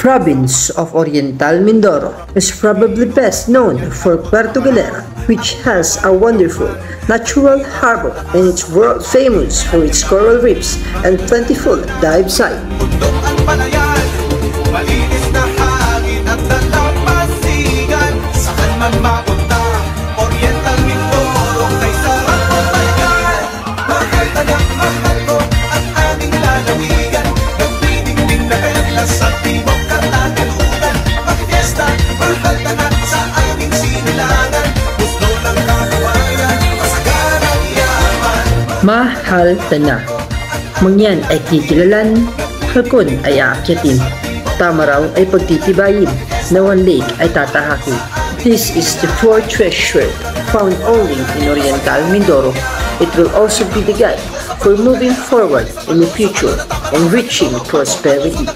province of Oriental Mindoro is probably best known for Puerto Galera, which has a wonderful natural harbor and it's world famous for its coral reefs and plentiful dive site. Mahal Tana. Mangyan ay kikilalan, halkon ay aakyatin, tama raw ay pagtitibayin, na one lake ay tatahakin. This is the fourth treasure found only in Oriental Mindoro. It will also be the guide for moving forward in the future and reaching prosperity.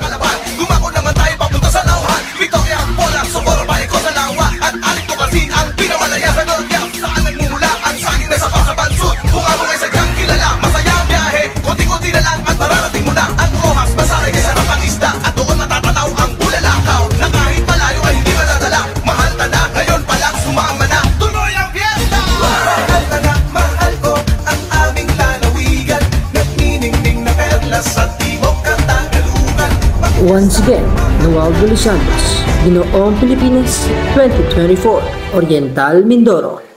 Once again, Noel De Los Santos, Ginoong Pilipinas 2024, Oriental Mindoro.